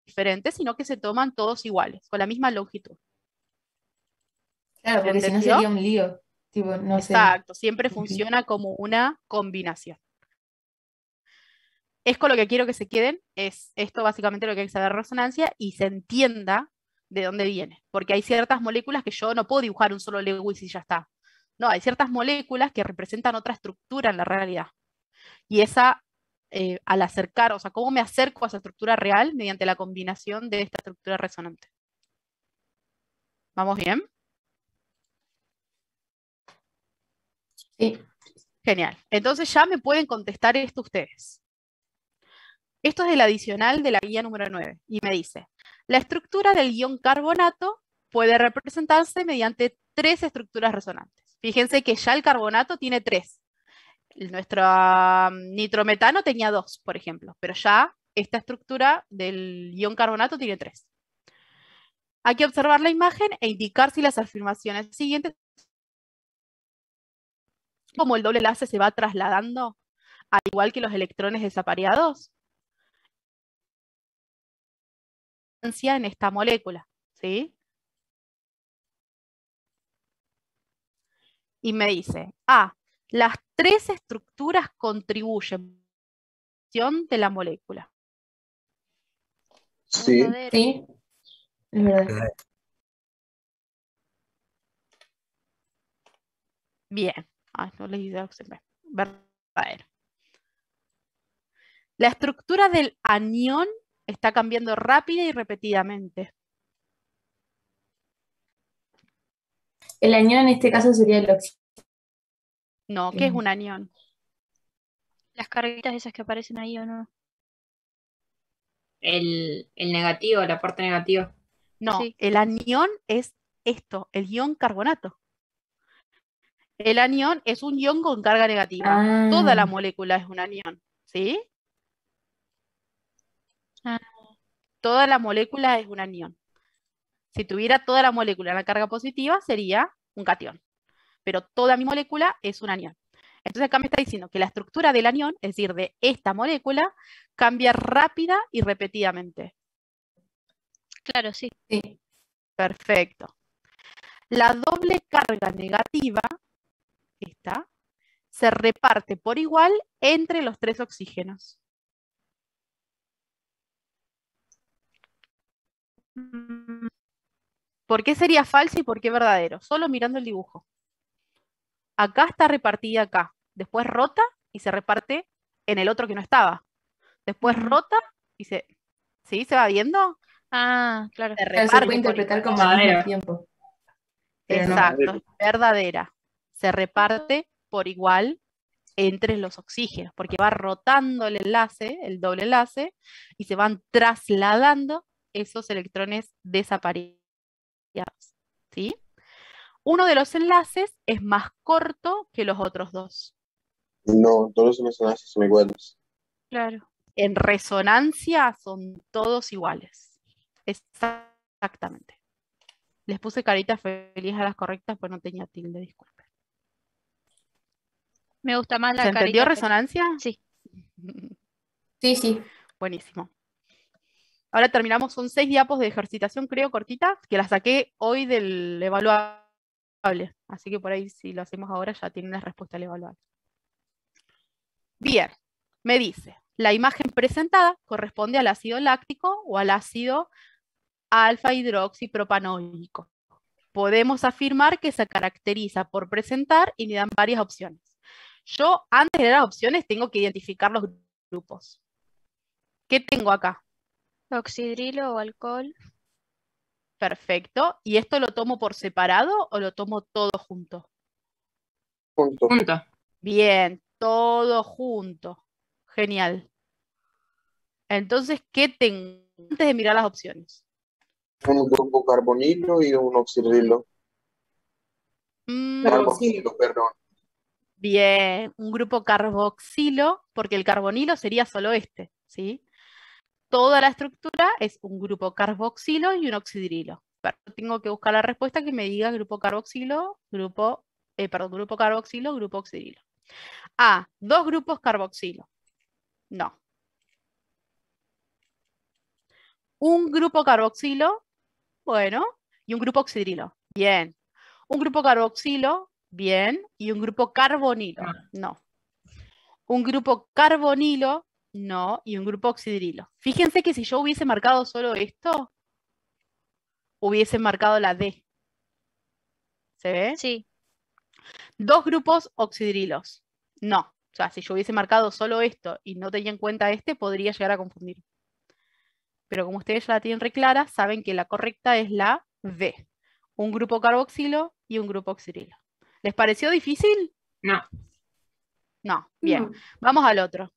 diferentes, sino que se toman todos iguales, con la misma longitud. Claro, porque si no ¿Entendió? sería un lío. Tipo, no sé. Exacto, siempre Ok. funciona como una combinación. Es con lo que quiero que se queden, es esto básicamente lo que hay que saber de resonancia y se entienda de dónde viene. Porque hay ciertas moléculas que yo no puedo dibujar un solo Lewis y ya está. No, hay ciertas moléculas que representan otra estructura en la realidad. Y esa, al acercar, o sea, ¿cómo me acerco a esa estructura real? Mediante la combinación de esta estructura resonante. ¿Vamos bien? Sí. Genial. Entonces ya me pueden contestar esto ustedes. Esto es el adicional de la guía número 9 y me dice, la estructura del ion carbonato puede representarse mediante 3 estructuras resonantes. Fíjense que ya el carbonato tiene 3. Nuestro nitrometano tenía 2, por ejemplo, pero ya esta estructura del ion carbonato tiene 3. Hay que observar la imagen e indicar si las afirmaciones siguientes, como el doble enlace se va trasladando, al igual que los electrones desapareados, en esta molécula, ¿sí? Y me dice, las 3 estructuras contribuyen a la de la molécula. Sí. Verdadero. Sí. Es verdad. Bien. No leí de oxígeno. Verdadero. La estructura del anión está cambiando rápida y repetidamente. El anión en este caso sería el oxígeno. No, ¿qué es un anión? Las carguitas esas que aparecen ahí o no. El negativo, la parte negativa. No, Sí. el anión es esto, el ion carbonato. El anión es un ion con carga negativa. Toda la molécula es un anión, ¿sí? Ah. Toda la molécula es un anión. Si tuviera toda la molécula la carga positiva, sería un catión. Pero toda mi molécula es un anión. Entonces acá me está diciendo que la estructura del anión, es decir, de esta molécula, cambia rápida y repetidamente. Claro, sí. Sí. Perfecto. La doble carga negativa, esta, se reparte por igual entre los 3 oxígenos. ¿Por qué sería falso y por qué verdadero? Solo mirando el dibujo. Acá está repartida acá. Después rota y se reparte en el otro que no estaba. Después rota y se... ¿Sí? ¿Se va viendo? Ah, claro. Se Claro, se reparte puede por interpretar igual. como al mismo Verdadero. tiempo. Pero no. Exacto, es verdadera. Se reparte por igual entre los oxígenos, porque va rotando el enlace, el doble enlace, y se van trasladando esos electrones desapareados. ¿Sí? Uno de los enlaces es más corto que los otros 2. No, todos los enlaces son iguales. Claro. En resonancia son todos iguales. Exactamente. Les puse carita feliz a las correctas, pues no tenía tilde, disculpen. Me gusta más la ¿Se entendió carita feliz. resonancia? Sí. Sí, sí. Buenísimo. Ahora terminamos, son 6 diapos de ejercitación, creo, cortitas, que las saqué hoy del evaluable. Así que por ahí, si lo hacemos ahora, ya tienen la respuesta al evaluable. Bien, me dice, la imagen presentada corresponde al ácido láctico o al ácido alfa-hidroxipropanoico. Podemos afirmar que se caracteriza por presentar y me dan varias opciones. Yo, antes de las opciones, tengo que identificar los grupos. ¿Qué tengo acá? Oxidrilo o alcohol. Perfecto. ¿Y esto lo tomo por separado o lo tomo todo junto? Punto. Punto. Bien, todo junto. Genial. Entonces, ¿qué tengo antes de mirar las opciones? Un grupo carbonilo y un oxidrilo. Carboxilo, perdón. Bien, un grupo carboxilo, porque el carbonilo sería solo este, ¿sí? Toda la estructura es un grupo carboxilo y un oxidrilo. Pero tengo que buscar la respuesta que me diga grupo carboxilo, grupo carboxilo, grupo oxidrilo. A, 2 grupos carboxilo. No. Un grupo carboxilo, bueno, y un grupo oxidrilo. Bien. Un grupo carboxilo, bien, y un grupo carbonilo. No. Un grupo carbonilo, no, y un grupo oxidrilo. Fíjense que si yo hubiese marcado solo esto, hubiese marcado la D. ¿Se ve? Sí. 2 grupos oxidrilos. No. O sea, si yo hubiese marcado solo esto y no tenía en cuenta este, podría llegar a confundir. Pero como ustedes ya la tienen re clara, saben que la correcta es la D. Un grupo carboxilo y un grupo oxidrilo. ¿Les pareció difícil? No. No. Bien. No. Vamos al otro.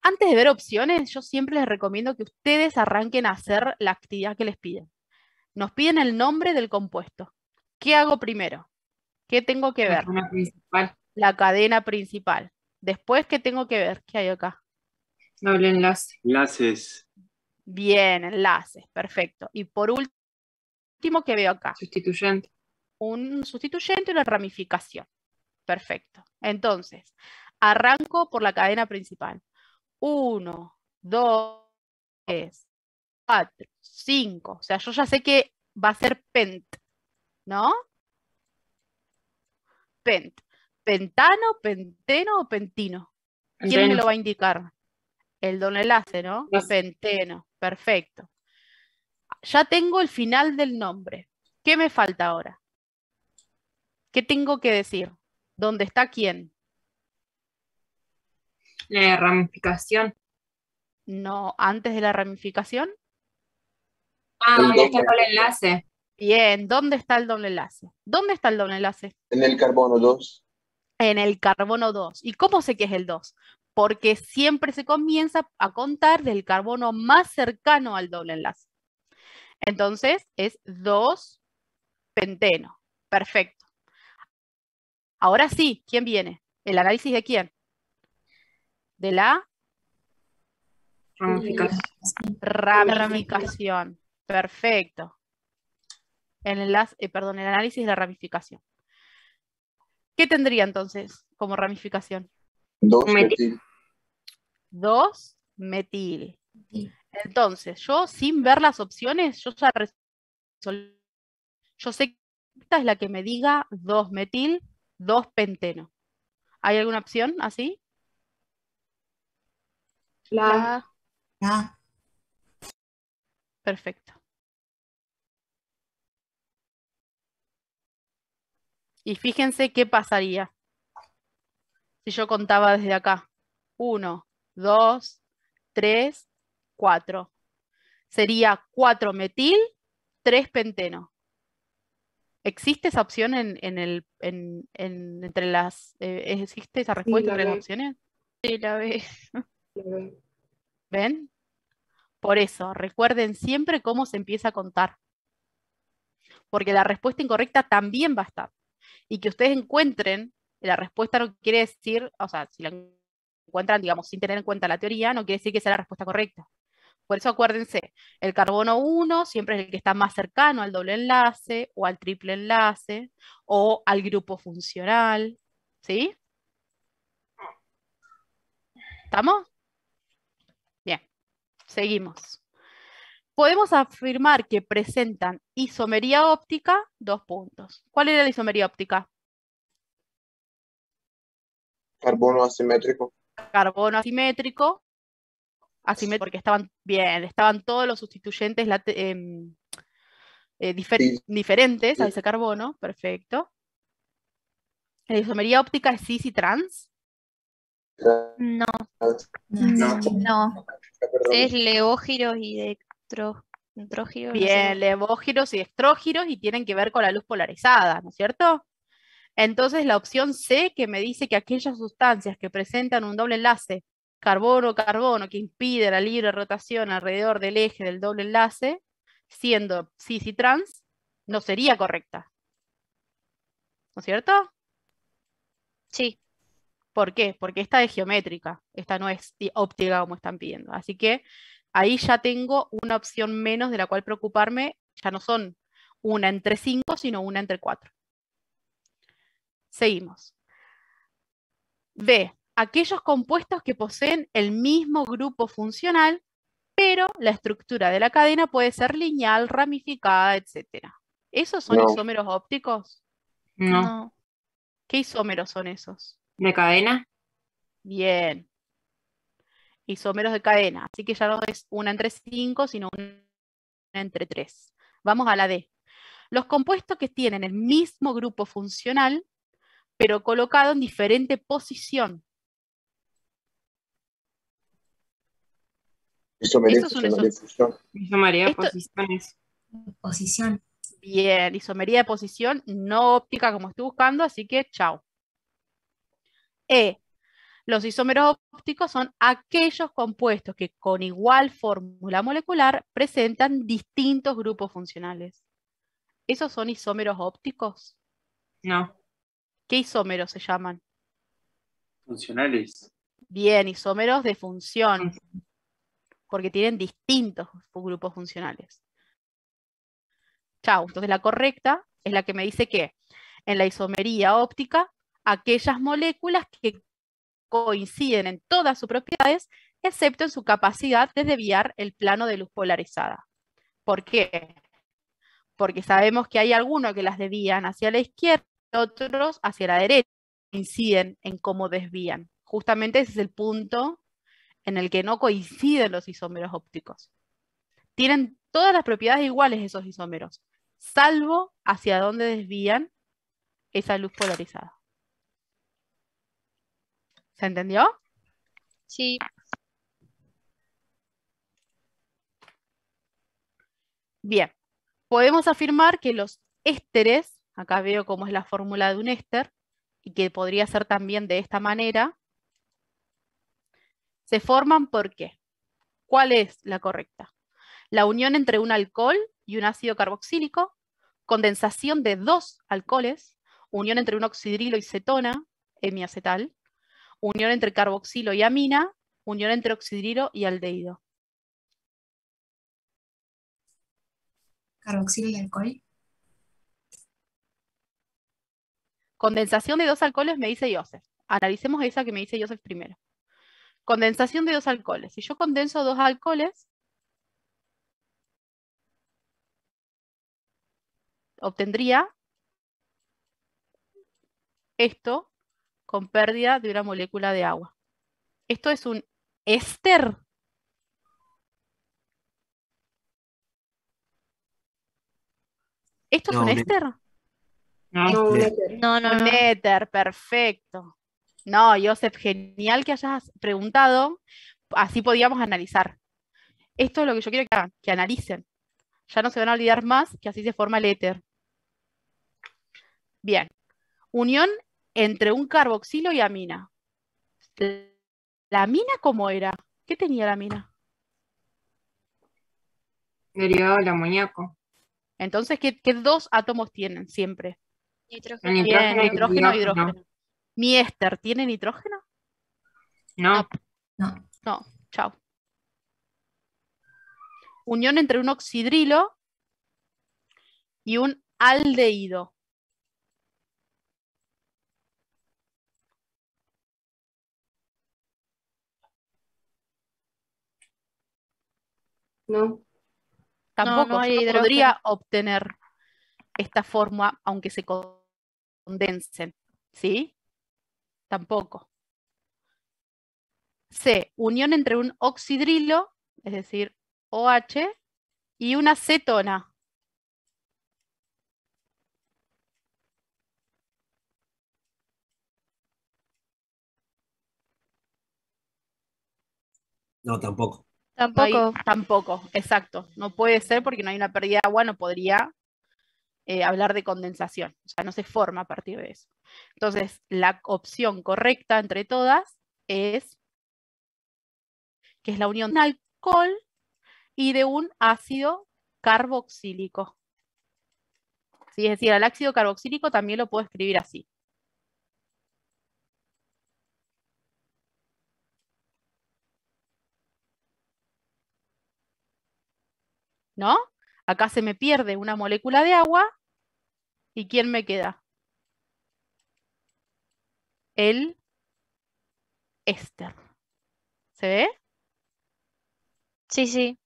Antes de ver opciones, yo siempre les recomiendo que ustedes arranquen a hacer la actividad que les piden. Nos piden el nombre del compuesto. ¿Qué hago primero? ¿Qué tengo que La ver? cadena principal. La cadena principal. Después, ¿qué tengo que ver? ¿Qué hay acá? Doble enlace. Enlaces. Bien, enlaces. Perfecto. Y por último, ¿qué veo acá? Sustituyente. Un sustituyente y una ramificación. Perfecto. Entonces, arranco por la cadena principal. 1, 2, 3, 4, 5. O sea, yo ya sé que va a ser pent, ¿no? Pent. ¿Pentano, penteno o pentino? ¿Quién me Penteno. lo va a indicar? El doble enlace, ¿no? Yes. Penteno. Perfecto. Ya tengo el final del nombre. ¿Qué me falta ahora? ¿Qué tengo que decir? ¿Dónde está quién? La ramificación. No, antes de la ramificación. Ah, El ¿dónde está el doble. doble enlace? Bien, ¿dónde está el doble enlace? ¿Dónde está el doble enlace? En el carbono 2. En el carbono 2. ¿Y cómo sé que es el 2? Porque siempre se comienza a contar del carbono más cercano al doble enlace. Entonces es 2-penteno. Perfecto. Ahora sí, ¿quién viene? ¿El análisis de quién? De la Ramificación. ramificación. Perfecto. El análisis de la ramificación. ¿Qué tendría entonces como ramificación? 2 Metil. metil. 2-metil. Entonces, yo sin ver las opciones, yo ya resolví. Yo sé que esta es la que me diga 2-metil, 2-penteno. ¿Hay alguna opción así? La A. Ah, Perfecto. Y fíjense qué pasaría si yo contaba desde acá. 1, 2, 3, 4. Sería 4-metil, 3-penteno. ¿Existe esa opción entre las... ¿existe esa respuesta entre las opciones? Sí, la B. ¿Ven? Por eso, recuerden siempre cómo se empieza a contar. Porque la respuesta incorrecta también va a estar. Y que ustedes encuentren, la respuesta no quiere decir, o sea, si la encuentran, digamos, sin tener en cuenta la teoría, no quiere decir que sea la respuesta correcta. Por eso acuérdense, el carbono 1 siempre es el que está más cercano al doble enlace o al triple enlace o al grupo funcional. ¿Sí? ¿Estamos? Bien, seguimos. Podemos afirmar que presentan isomería óptica, 2 puntos. ¿Cuál era la isomería óptica? Carbono asimétrico. Carbono asimétrico, porque estaban bien, estaban todos los sustituyentes Sí. diferentes a Sí. ese carbono, perfecto. La isomería óptica es cis y trans. No, No. no. Perdón. Es levógiros y dextrógiros. no sé Bien, cómo. levógiros y dextrógiros y tienen que ver con la luz polarizada, ¿no es cierto? Entonces la opción C, que me dice que aquellas sustancias que presentan un doble enlace carbono-carbono que impide la libre rotación alrededor del eje del doble enlace, siendo cis y trans, no sería correcta. ¿No es cierto? Sí, ¿Por qué? Porque esta es geométrica, esta no es óptica como están pidiendo. Así que ahí ya tengo una opción menos de la cual preocuparme, ya no son una entre 5, sino una entre 4. Seguimos. B, aquellos compuestos que poseen el mismo grupo funcional, pero la estructura de la cadena puede ser lineal, ramificada, etc. ¿Esos son No. isómeros ópticos? No. No. ¿Qué isómeros son esos? ¿De cadena? Bien. Isómeros de cadena. Así que ya no es una entre 5, sino una entre 3. Vamos a la D. Los compuestos que tienen el mismo grupo funcional, pero colocado en diferente posición. Isomería, Eso es un fusión, difusión. Isomería, Esto- posiciones. Posición. Bien, isomería de posición no óptica como estoy buscando, así que chao. E. Los isómeros ópticos son aquellos compuestos que con igual fórmula molecular presentan distintos grupos funcionales. ¿Esos son isómeros ópticos? No. ¿Qué isómeros se llaman? Funcionales. Bien, isómeros de función, porque tienen distintos grupos funcionales. Chao. Entonces la correcta es la que me dice que en la isomería óptica, aquellas moléculas que coinciden en todas sus propiedades, excepto en su capacidad de desviar el plano de luz polarizada. ¿Por qué? Porque sabemos que hay algunos que las desvían hacia la izquierda y otros hacia la derecha. Coinciden en cómo desvían. Justamente ese es el punto en el que no coinciden los isómeros ópticos. Tienen todas las propiedades iguales esos isómeros, salvo hacia dónde desvían esa luz polarizada. ¿Se entendió? Sí. Bien, podemos afirmar que los ésteres, acá veo cómo es la fórmula de un éster, y que podría ser también de esta manera, se forman ¿por qué? ¿Cuál es la correcta? La unión entre un alcohol y un ácido carboxílico, condensación de dos alcoholes, unión entre un oxidrilo y cetona, hemiacetal, unión entre carboxilo y amina, unión entre oxidrilo y aldehído. Carboxilo y alcohol. Condensación de dos alcoholes me dice Joseph. Analicemos esa que me dice Joseph primero. Condensación de dos alcoholes. Si yo condenso dos alcoholes, obtendría esto con pérdida de una molécula de agua. ¿Esto es un éster? ¿Esto es un No, éster? No. No, un no. éter. No, no, Un no. éter, perfecto. No, Joseph, genial que hayas preguntado. Así podíamos analizar. Esto es lo que yo quiero que hagan, que analicen. Ya no se van a olvidar más que así se forma el éter. Bien. Unión entre un carboxilo y amina. ¿La amina cómo era? ¿Qué tenía la amina? Derivado del amoníaco. Entonces, ¿qué dos átomos tienen siempre? Nitrógeno. Bien, Nitrógeno y nitrógeno e hidrógeno. hidrógeno. ¿Mi éster tiene nitrógeno? No. No. No, chao. Unión entre un oxidrilo y un aldehído. No. Tampoco, no hay yo no hidrógeno. podría obtener esta forma aunque se condensen. ¿Sí? Tampoco. C, unión entre un oxidrilo, es decir, OH, y una cetona. No, tampoco. No hay, Tampoco. tampoco, exacto. No puede ser porque no hay una pérdida de agua, no podría hablar de condensación. O sea, no se forma a partir de eso. Entonces, la opción correcta entre todas es que es la unión de un alcohol y de un ácido carboxílico. ¿Sí? Es decir, al ácido carboxílico también lo puedo escribir así. ¿No? Acá se me pierde una molécula de agua. ¿Y quién me queda? El éster. ¿Se ve? Sí, sí.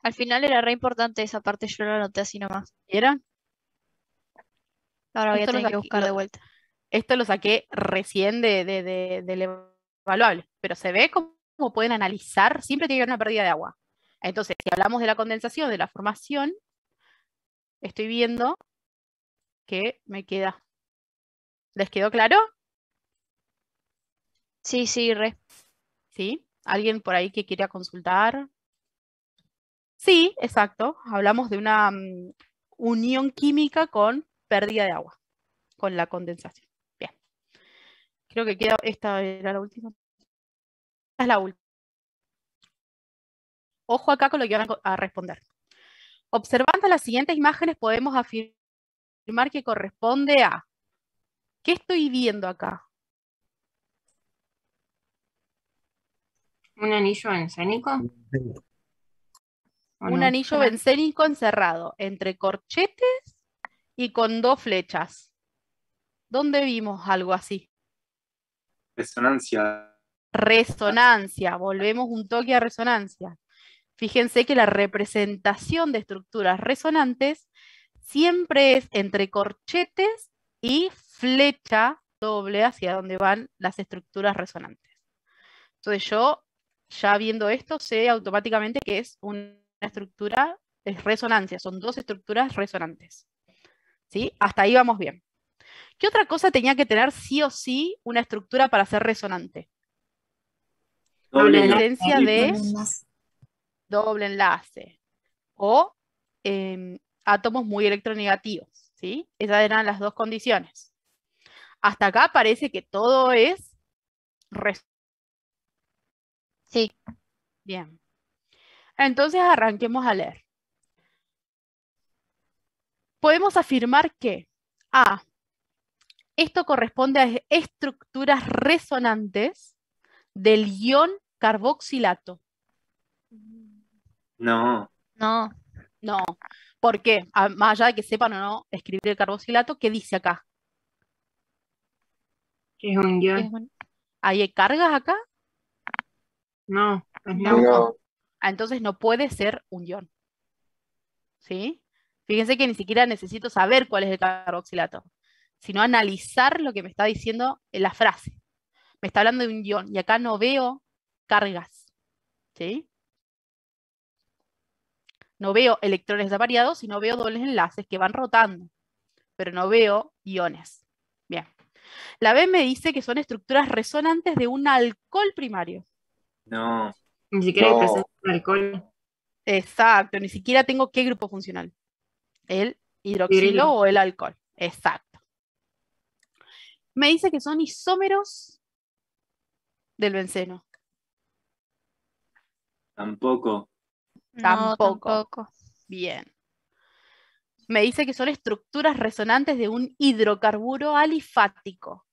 Al final era re importante esa parte, yo la anoté así nomás. ¿Vieron? Ahora voy a Esto lo tener que saqué, buscar de vuelta. esto lo saqué recién del evaluable, pero se ve cómo pueden analizar, siempre tiene que haber una pérdida de agua. Entonces, si hablamos de la condensación, de la formación, estoy viendo que me queda. ¿Les quedó claro? Sí, sí, re. ¿Sí? ¿Alguien por ahí que quiera consultar? Sí, exacto. Hablamos de una unión química con pérdida de agua, con la condensación. Bien. Creo que queda, esta era la última. Esta es la última. Ojo acá con lo que van a responder. Observando las siguientes imágenes podemos afirmar que corresponde a... ¿Qué estoy viendo acá? ¿Un anillo bencénico? ¿O Un no? anillo bencénico encerrado entre corchetes y con dos flechas. ¿Dónde vimos algo así? Resonancia. Resonancia. Volvemos un toque a resonancia. Fíjense que la representación de estructuras resonantes siempre es entre corchetes y flecha doble hacia donde van las estructuras resonantes. Entonces yo, ya viendo esto, sé automáticamente que es una estructura, es resonancia, son dos estructuras resonantes. ¿Sí? Hasta ahí vamos bien. ¿Qué otra cosa tenía que tener sí o sí una estructura para ser resonante? Doble Doble Presencia enlace. de Enlace. doble enlace o átomos muy electronegativos, ¿sí? Esas eran las dos condiciones. Hasta acá parece que todo es Sí. bien. Entonces arranquemos a leer. Podemos afirmar que A, esto corresponde a estructuras resonantes del ion carboxilato. No. No. No. ¿Por qué? Más allá de que sepan o no escribir el carboxilato, ¿qué dice acá? ¿Qué es un guión? Es un- ¿Hay cargas acá? No, es No. neutro. No, Entonces no puede ser un ion. ¿Sí? Fíjense que ni siquiera necesito saber cuál es el carboxilato, sino analizar lo que me está diciendo en la frase. Me está hablando de un ion y acá no veo cargas. ¿Sí? No veo electrones desavariados, sino veo dobles enlaces que van rotando, pero no veo iones. Bien. La B me dice que son estructuras resonantes de un alcohol primario. No. Ni siquiera hay No. presencia de alcohol. Exacto, ni siquiera tengo qué grupo funcional. El hidroxilo Hidrilo. o el alcohol. Exacto. Me dice que son isómeros del benceno. Tampoco. No, Tampoco. tampoco. Bien. Me dice que son estructuras resonantes de un hidrocarburo alifático.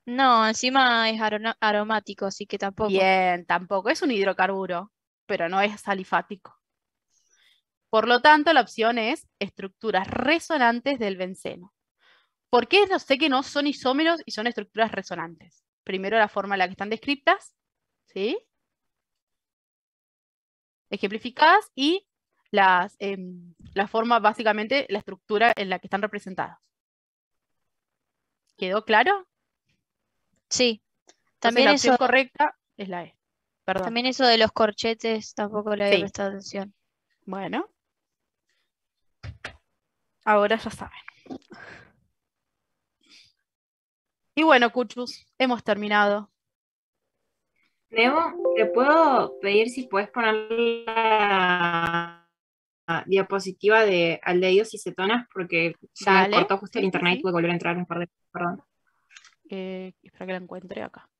No, encima es aromático, así que tampoco. Bien, tampoco. Es un hidrocarburo, pero no es alifático. Por lo tanto, la opción es estructuras resonantes del benceno. ¿Por qué no sé que no son isómeros y son estructuras resonantes? Primero la forma en la que están descritas, ¿sí? Ejemplificadas y la forma, básicamente, la estructura en la que están representadas. ¿Quedó claro? Sí. Entonces También la opción eso, correcta es la E. Perdón. también eso de los corchetes tampoco le había Sí. prestado atención. Bueno. Ahora ya saben. Y bueno, Cuchus, hemos terminado. Nebo, ¿te puedo pedir si puedes poner la diapositiva de aldehídos y cetonas? Porque se me Dale. cortó justo el Sí, sí, internet y sí. tuve que volver a entrar un par de... Perdón. Espera que la encuentre acá.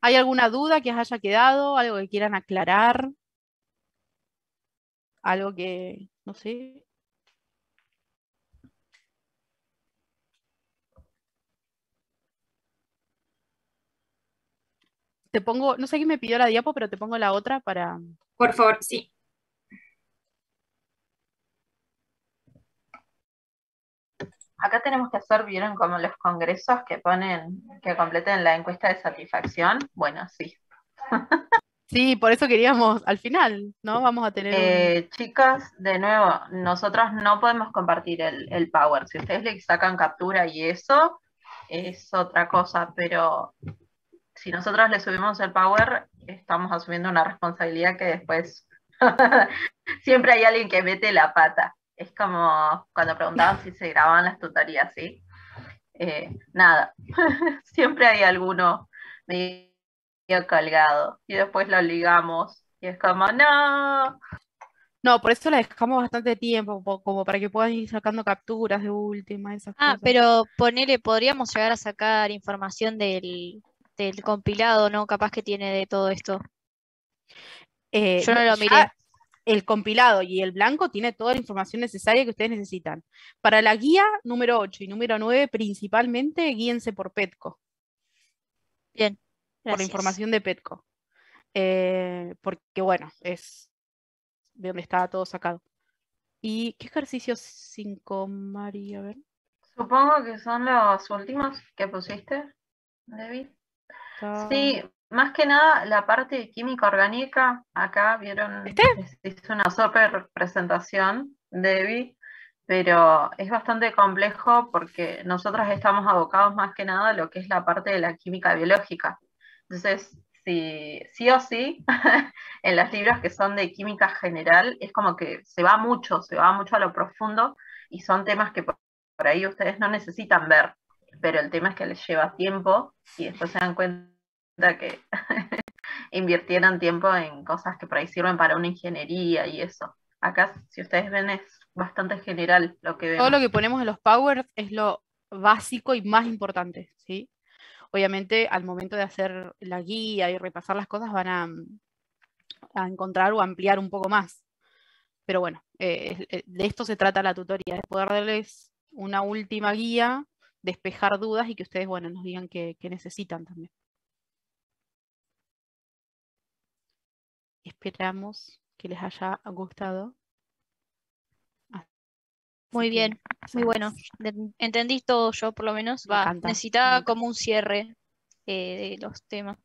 ¿Hay alguna duda que os haya quedado? ¿Algo que quieran aclarar? ¿Algo que, no sé? Te pongo, no sé quién me pidió la diapo, pero te pongo la otra para... Por favor, sí. acá tenemos que hacer, vieron como los congresos que ponen, que completen la encuesta de satisfacción. Bueno, sí. Sí, por eso queríamos al final, ¿no? Vamos a tener un... Chicas, de nuevo, nosotros no podemos compartir el Power. Si ustedes le sacan captura y eso, es otra cosa, pero si nosotros le subimos el Power, estamos asumiendo una responsabilidad que después siempre hay alguien que mete la pata. Es como cuando preguntaban si se grababan las tutorías, ¿sí? Nada, siempre hay alguno medio colgado y después lo ligamos y es como, no. No, por eso la dejamos bastante tiempo, como para que puedan ir sacando capturas de última, esas Ah, cosas. pero ponele, podríamos llegar a sacar información del compilado, ¿no? Capaz que tiene de todo esto. Yo no lo Ya miré. el compilado y el blanco tiene toda la información necesaria que ustedes necesitan. Para la guía número 8 y número 9, principalmente, guíense por Petco, Bien, por la gracias. información de Petco. Porque, bueno, es de donde estaba todo sacado. ¿Y qué ejercicios 5, María? A ver. Supongo que son los últimos que pusiste, David. Está... Sí, más que nada la parte de química orgánica, acá vieron, ¿Este? hizo una super presentación, Debbie, pero es bastante complejo porque nosotros estamos abocados más que nada a lo que es la parte de la química biológica. Entonces, sí o sí, en los libros que son de química general, es como que se va mucho a lo profundo y son temas que por ahí ustedes no necesitan ver, pero el tema es que les lleva tiempo y después se dan cuenta que invirtieron tiempo en cosas que por ahí sirven para una ingeniería y eso. Acá, si ustedes ven, es bastante general lo que Todo lo vemos. que ponemos en los powers es lo básico y más importante, ¿sí? Obviamente, al momento de hacer la guía y repasar las cosas, van a encontrar o ampliar un poco más. Pero bueno, de esto se trata la tutoría, de poder darles una última guía, despejar dudas y que ustedes, bueno, nos digan qué necesitan también. Esperamos que les haya gustado. Muy Así que bien, muy bueno. Entendí todo yo, por lo menos. me encanta. Necesitaba como un cierre de los temas.